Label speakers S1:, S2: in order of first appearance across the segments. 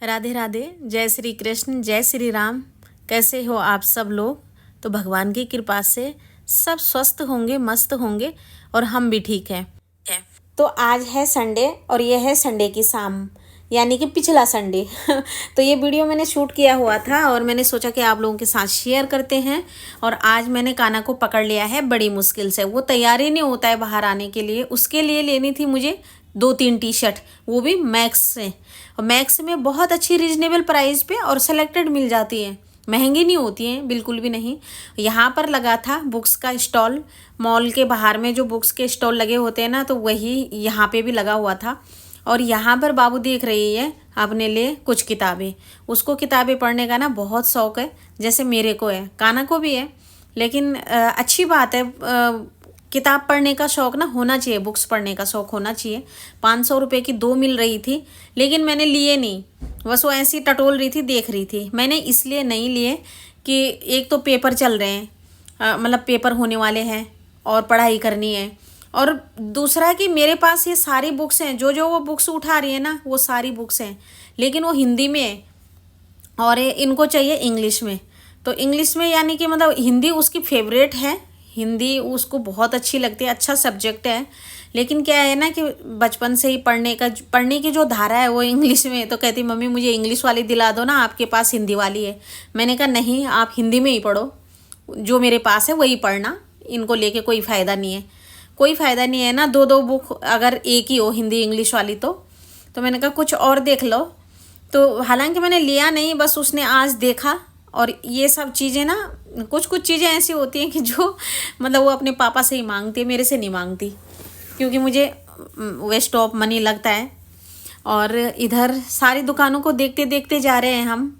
S1: राधे राधे। जय श्री कृष्ण, जय श्री राम। कैसे हो आप सब लोग? तो भगवान की कृपा से सब स्वस्थ होंगे, मस्त होंगे और हम भी ठीक हैं। तो आज है संडे और ये है संडे की शाम, यानी कि पिछला संडे। तो ये वीडियो मैंने शूट किया हुआ था और मैंने सोचा कि आप लोगों के साथ शेयर करते हैं। और आज मैंने काना को पकड़ लिया है बड़ी मुश्किल से। वो तैयार ही नहीं होता है बाहर आने के लिए। उसके लिए लेनी थी मुझे 2-3 टी शर्ट, वो भी मैक्स से। और मैक्स में बहुत अच्छी रीजनेबल प्राइस पे और सेलेक्टेड मिल जाती हैं, महंगी नहीं होती हैं बिल्कुल भी नहीं। यहाँ पर लगा था बुक्स का स्टॉल, मॉल के बाहर में जो बुक्स के स्टॉल लगे होते हैं ना, तो वही यहाँ पे भी लगा हुआ था। और यहाँ पर बाबू देख रही है अपने लिए कुछ किताबें। उसको किताबें पढ़ने का ना बहुत शौक़ है, जैसे मेरे को है, काना को भी है। लेकिन अच्छी बात है, किताब पढ़ने का शौक़ ना होना चाहिए, बुक्स पढ़ने का शौक़ होना चाहिए। 500 रुपये की 2 मिल रही थी, लेकिन मैंने लिए नहीं। बस वो ऐसी टटोल रही थी, देख रही थी। मैंने इसलिए नहीं लिए कि एक तो पेपर चल रहे हैं, मतलब पेपर होने वाले हैं और पढ़ाई करनी है। और दूसरा कि मेरे पास ये सारी बुक्स हैं, जो जो वो बुक्स उठा रही है ना, वो सारी बुक्स हैं, लेकिन वो हिंदी में है और इनको चाहिए इंग्लिश में। तो इंग्लिश में यानी कि मतलब हिंदी उसकी फेवरेट है, हिंदी उसको बहुत अच्छी लगती है, अच्छा सब्जेक्ट है। लेकिन क्या है ना कि बचपन से ही पढ़ने की जो धारा है वो इंग्लिश में। तो कहती मम्मी मुझे इंग्लिश वाली दिला दो ना, आपके पास हिंदी वाली है। मैंने कहा नहीं, आप हिंदी में ही पढ़ो, जो मेरे पास है वही पढ़ना, इनको लेके कोई फ़ायदा नहीं है। कोई फ़ायदा नहीं है ना, 2-2 बुक अगर एक ही हो हिंदी इंग्लिश वाली। तो मैंने कहा कुछ और देख लो। तो हालांकि मैंने लिया नहीं, बस उसने आज देखा। और ये सब चीज़ें ना, कुछ कुछ चीज़ें ऐसी होती हैं कि जो मतलब वो अपने पापा से ही मांगती है, मेरे से नहीं मांगती, क्योंकि मुझे वेस्ट ऑफ मनी लगता है। और इधर सारी दुकानों को देखते देखते जा रहे हैं हम।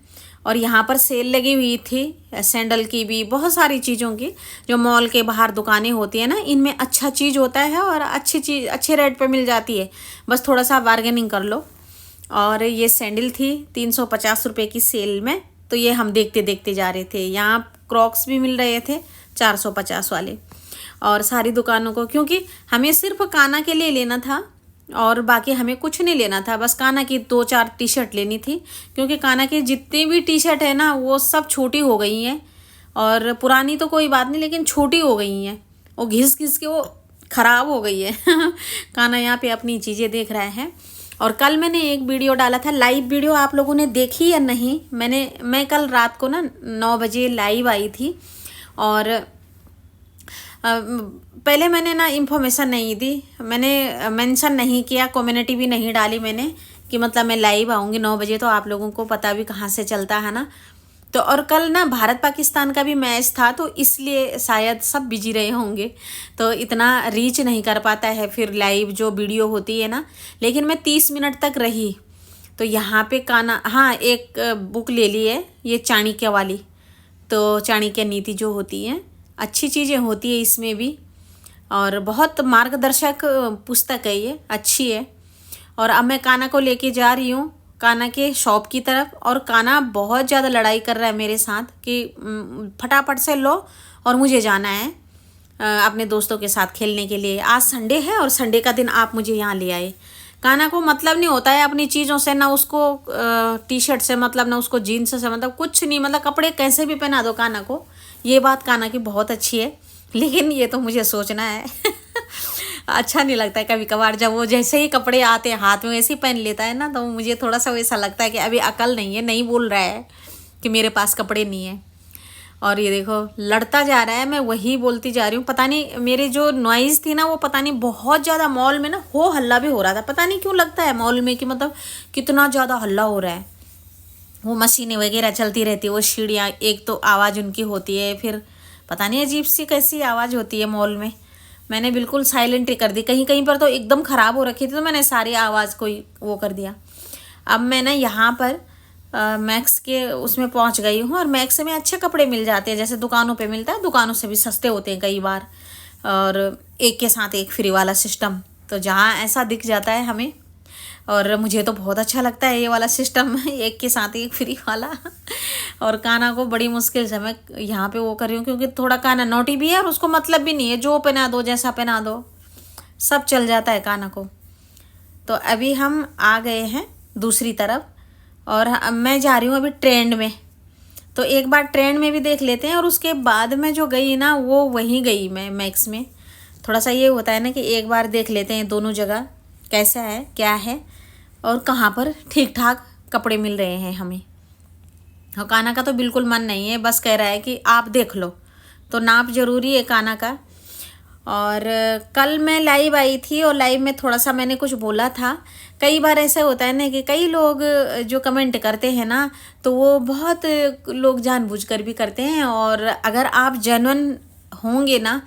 S1: और यहाँ पर सेल लगी हुई थी, सैंडल की भी, बहुत सारी चीज़ों की। जो मॉल के बाहर दुकानें होती हैं ना, इनमें अच्छा चीज़ होता है और अच्छी चीज़ अच्छे रेट पे मिल जाती है, बस थोड़ा सा बार्गेनिंग कर लो। और ये सैंडल थी 350 रुपये की सेल में, तो ये हम देखते देखते जा रहे थे। यहाँ क्रॉक्स भी मिल रहे थे 450 वाले। और सारी दुकानों को, क्योंकि हमें सिर्फ काना के लिए लेना था और बाकी हमें कुछ नहीं लेना था, बस काना की 2-4 टी शर्ट लेनी थी। क्योंकि काना की जितनी भी टी शर्ट है ना, वो सब छोटी हो गई हैं। और पुरानी तो कोई बात नहीं, लेकिन छोटी हो गई हैं, वो घिस घिस के वो ख़राब हो गई है। काना यहाँ पे अपनी चीज़ें देख रहा है। और कल मैंने एक वीडियो डाला था, लाइव वीडियो, आप लोगों ने देखी या नहीं? मैं कल रात को ना 9 बजे लाइव आई थी। और पहले मैंने ना इन्फॉर्मेशन नहीं दी, मैंने मेंशन नहीं किया, कम्युनिटी भी नहीं डाली मैंने कि मतलब मैं लाइव आऊँगी 9 बजे। तो आप लोगों को पता भी कहाँ से चलता है ना। तो और कल ना भारत पाकिस्तान का भी मैच था, तो इसलिए शायद सब बिजी रहे होंगे, तो इतना रीच नहीं कर पाता है फिर लाइव जो वीडियो होती है ना। लेकिन मैं 30 मिनट तक रही। तो यहाँ पे काना, हाँ, एक बुक ले ली है, ये चाणक्य वाली। तो चाणक्य नीति जो होती है, अच्छी चीज़ें होती है इसमें भी, और बहुत मार्गदर्शक पुस्तक है ये, अच्छी है। और अब मैं काना को लेके जा रही हूँ काना के शॉप की तरफ। और काना बहुत ज़्यादा लड़ाई कर रहा है मेरे साथ कि फटाफट से लो और मुझे जाना है अपने दोस्तों के साथ खेलने के लिए। आज संडे है और संडे का दिन आप मुझे यहाँ ले आए। काना को मतलब नहीं होता है अपनी चीज़ों से, ना उसको टी शर्ट से मतलब, ना उसको जीन्स से मतलब, कुछ नहीं। मतलब कपड़े कैसे भी पहना दो काना को, ये बात काना की बहुत अच्छी है। लेकिन ये तो मुझे सोचना है। अच्छा नहीं लगता है कभी कभार, जब वो जैसे ही कपड़े आते हैं हाथ में वैसे ही पहन लेता है ना, तो मुझे थोड़ा सा वैसा लगता है कि अभी अकल नहीं है, नहीं बोल रहा है कि मेरे पास कपड़े नहीं है। और ये देखो लड़ता जा रहा है, मैं वही बोलती जा रही हूँ। पता नहीं मेरी जो नॉइज़ थी ना, वो पता नहीं बहुत ज़्यादा मॉल में ना हो हल्ला भी हो रहा था। पता नहीं क्यों लगता है मॉल में कि मतलब कितना ज़्यादा हल्ला हो रहा है। वो मशीनें वगैरह चलती रहती है, वो सीढ़ियाँ, एक तो आवाज़ उनकी होती है, फिर पता नहीं अजीब सी कैसी आवाज़ होती है मॉल में। मैंने बिल्कुल साइलेंट ही कर दी, कहीं कहीं पर तो एकदम ख़राब हो रखी थी, तो मैंने सारी आवाज़ को ही वो कर दिया। अब मैं ना यहाँ पर मैक्स के उसमें पहुँच गई हूँ। और मैक्स में अच्छे कपड़े मिल जाते हैं, जैसे दुकानों पे मिलता है, दुकानों से भी सस्ते होते हैं कई बार। और एक के साथ एक फ्री वाला सिस्टम, तो जहाँ ऐसा दिख जाता है हमें, और मुझे तो बहुत अच्छा लगता है ये वाला सिस्टम, एक के साथ एक फ्री वाला। और काना को बड़ी मुश्किल से मैं यहाँ पे वो कर रही हूँ, क्योंकि थोड़ा काना नोटी भी है और उसको मतलब भी नहीं है, जो पहना दो जैसा पहना दो सब चल जाता है काना को। तो अभी हम आ गए हैं दूसरी तरफ। और मैं जा रही हूँ अभी ट्रेंड में, तो एक बार ट्रेंड में भी देख लेते हैं। और उसके बाद मैं जो गई ना वो वहीं गई मैं मैक्स में। थोड़ा सा ये होता है ना कि एक बार देख लेते हैं दोनों जगह कैसा है क्या है और कहाँ पर ठीक ठाक कपड़े मिल रहे हैं हमें। और काना का तो बिल्कुल मन नहीं है, बस कह रहा है कि आप देख लो, तो नाप ज़रूरी है काना का। और कल मैं लाइव आई थी और लाइव में थोड़ा सा मैंने कुछ बोला था। कई बार ऐसा होता है ना कि कई लोग जो कमेंट करते हैं ना तो वो बहुत लोग जानबूझकर भी करते हैं, और अगर आप जेन्युइन होंगे ना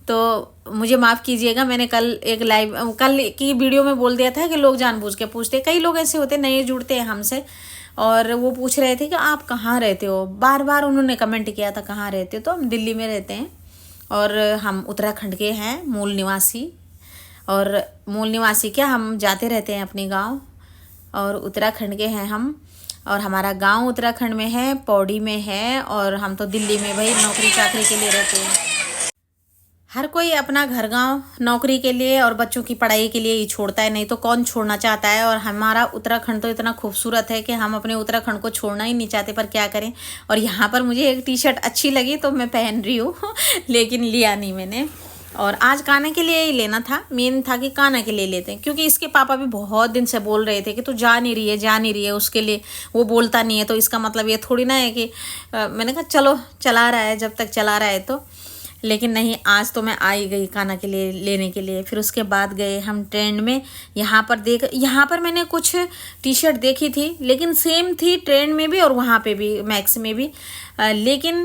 S1: तो मुझे माफ़ कीजिएगा। मैंने कल एक लाइव कल की वीडियो में बोल दिया था कि लोग जानबूझ के पूछते, कई लोग ऐसे होते नए जुड़ते हैं हमसे और वो पूछ रहे थे कि आप कहाँ रहते हो। बार बार उन्होंने कमेंट किया था कहाँ रहते हो, तो हम दिल्ली में रहते हैं और हम उत्तराखंड के हैं मूल निवासी। और मूल निवासी क्या, हम जाते रहते हैं अपने गांव, और उत्तराखंड के हैं हम। और हमारा गांव उत्तराखंड में है, पौड़ी में है, और हम तो दिल्ली में भाई नौकरी चाकरी के लिए रहते हैं। हर कोई अपना घर गांव नौकरी के लिए और बच्चों की पढ़ाई के लिए ही छोड़ता है, नहीं तो कौन छोड़ना चाहता है। और हमारा उत्तराखंड तो इतना खूबसूरत है कि हम अपने उत्तराखंड को छोड़ना ही नहीं चाहते, पर क्या करें। और यहाँ पर मुझे एक टी शर्ट अच्छी लगी तो मैं पहन रही हूँ लेकिन लिया नहीं मैंने। और आज काना के लिए ही लेना था, मेन था कि काना के लिए लेते हैं, क्योंकि इसके पापा भी बहुत दिन से बोल रहे थे कि तू जा नहीं रही है जा नहीं रही है, उसके लिए वो बोलता नहीं है तो इसका मतलब ये थोड़ी ना है कि मैंने कहा चलो चला रहा है जब तक चला रहा है तो। लेकिन नहीं, आज तो मैं आई गई काना के लिए लेने के लिए। फिर उसके बाद गए हम ट्रेंड में। यहाँ पर मैंने कुछ टी शर्ट देखी थी लेकिन सेम थी ट्रेंड में भी और वहाँ पे भी मैक्स में भी, लेकिन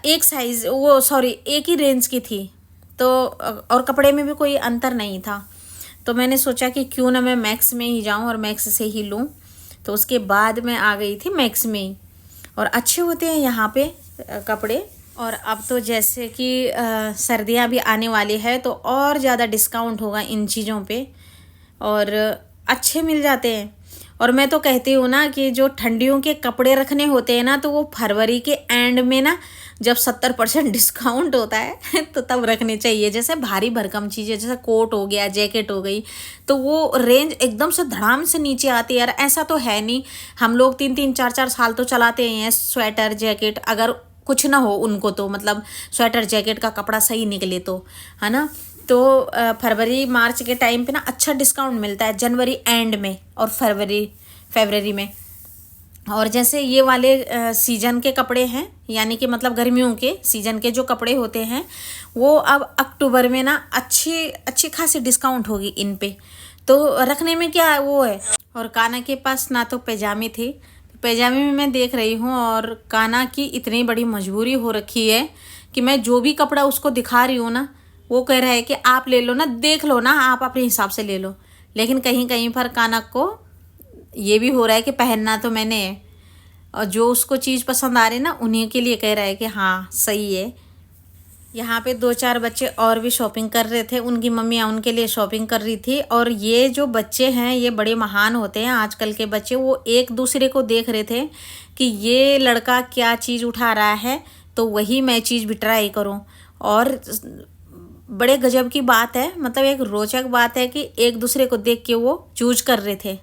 S1: एक साइज़ वो सॉरी एक ही रेंज की थी, तो और कपड़े में भी कोई अंतर नहीं था। तो मैंने सोचा कि क्यों ना मैं मैक्स में ही जाऊँ और मैक्स से ही लूँ। तो उसके बाद मैं आ गई थी मैक्स में ही, और अच्छे होते हैं यहाँ पे कपड़े। और अब तो जैसे कि सर्दियाँ भी आने वाली है तो और ज़्यादा डिस्काउंट होगा इन चीज़ों पे, और अच्छे मिल जाते हैं। और मैं तो कहती हूँ ना कि जो ठंडियों के कपड़े रखने होते हैं ना तो वो फरवरी के एंड में ना जब 70% डिस्काउंट होता है तो तब रखने चाहिए। जैसे भारी भरकम चीज़ें जैसे कोट हो गया, जैकेट हो गई, तो वो रेंज एकदम से धड़ाम से नीचे आती है। यार ऐसा तो है नहीं, हम लोग 3-3 4-4 साल तो चलाते हैं स्वेटर जैकेट, अगर कुछ ना हो उनको तो मतलब स्वेटर जैकेट का कपड़ा सही निकले तो, है ना। तो फरवरी मार्च के टाइम पे ना अच्छा डिस्काउंट मिलता है, जनवरी एंड में और फरवरी में। और जैसे ये वाले सीजन के कपड़े हैं, यानी कि मतलब गर्मियों के सीजन के जो कपड़े होते हैं वो अब अक्टूबर में ना अच्छी खासी डिस्काउंट होगी इन पे, तो रखने में क्या वो है। और काना के पास ना तो पैजामे थे, पैजामे में मैं देख रही हूँ, और काना की इतनी बड़ी मजबूरी हो रखी है कि मैं जो भी कपड़ा उसको दिखा रही हूँ ना वो कह रहा है कि आप ले लो ना, देख लो ना, आप अपने हिसाब से ले लो। लेकिन कहीं कहीं पर काना को ये भी हो रहा है कि पहनना तो मैंने है, और जो उसको चीज़ पसंद आ रही है ना उन्हीं के लिए कह रहा है कि हाँ सही है। यहाँ पे 2-4 बच्चे और भी शॉपिंग कर रहे थे, उनकी मम्मियाँ उनके लिए शॉपिंग कर रही थी। और ये जो बच्चे हैं ये बड़े महान होते हैं आजकल के बच्चे, वो एक दूसरे को देख रहे थे कि ये लड़का क्या चीज़ उठा रहा है तो वही मैं चीज़ भी ट्राई करूँ। और बड़े गजब की बात है, मतलब एक रोचक बात है कि एक दूसरे को देख के वो चूज कर रहे थे,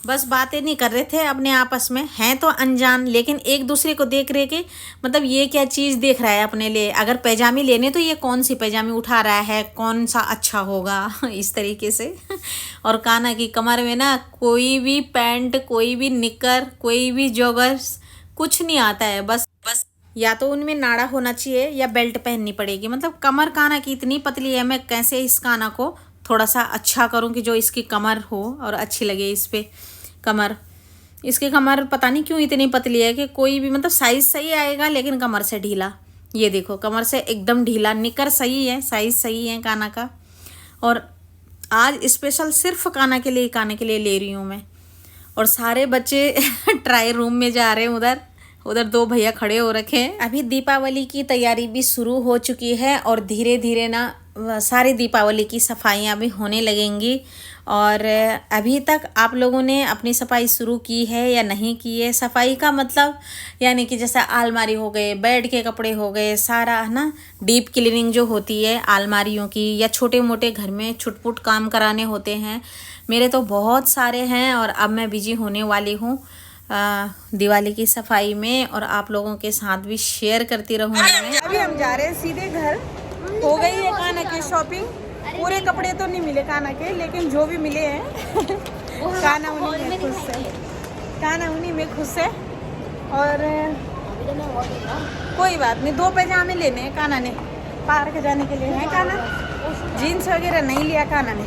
S1: बस बातें नहीं कर रहे थे अपने आपस में, हैं तो अनजान लेकिन एक दूसरे को देख रहे कि मतलब ये क्या चीज़ देख रहा है अपने लिए। अगर पैजामे लेने तो ये कौन सी पैजामे उठा रहा है, कौन सा अच्छा होगा इस तरीके से। और काना की कमर में ना कोई भी पैंट, कोई भी निकर, कोई भी जॉगर्स कुछ नहीं आता है, बस या तो उनमें नाड़ा होना चाहिए या बेल्ट पहननी पड़ेगी। मतलब कमर काना की इतनी पतली है, मैं कैसे इस काना को थोड़ा सा अच्छा करूं कि जो इसकी कमर हो और अच्छी लगे इस पे कमर। इसकी कमर पता नहीं क्यों इतनी पतली है कि कोई भी मतलब साइज़ सही आएगा लेकिन कमर से ढीला। ये देखो कमर से एकदम ढीला, निकर सही है, साइज़ सही है काना का। और आज स्पेशल सिर्फ काना के लिए ले रही हूँ मैं। और सारे बच्चे ट्राई रूम में जा रहे हैं, उधर 2 भैया खड़े हो रखे हैं। अभी दीपावली की तैयारी भी शुरू हो चुकी है और धीरे धीरे ना सारी दीपावली की सफाइयाँ भी होने लगेंगी। और अभी तक आप लोगों ने अपनी सफाई शुरू की है या नहीं की है। सफाई का मतलब यानी कि जैसे अलमारी हो गए, बेड के कपड़े हो गए, सारा है ना डीप क्लीनिंग जो होती है अलमारियों की, या छोटे मोटे घर में छुटपुट काम कराने होते हैं। मेरे तो बहुत सारे हैं और अब मैं बिजी होने वाली हूँ दिवाली की सफाई में, और आप लोगों के साथ भी शेयर करती रहूँगी मैं।
S2: अभी हम जा रहे हैं सीधे घर। हो गई है कान्हा की शॉपिंग। पूरे कपड़े तो नहीं मिले कान्हा के, लेकिन जो भी मिले हैं कान्हा उन्हीं में खुश है। कान्हा उन्हीं में खुश है। और कोई बात नहीं, 2 पैजामे लेने हैं कान्हा ने, पार्क जाने के लिए है कान्हा। जीन्स वगैरह नहीं लिया कान्हा ने।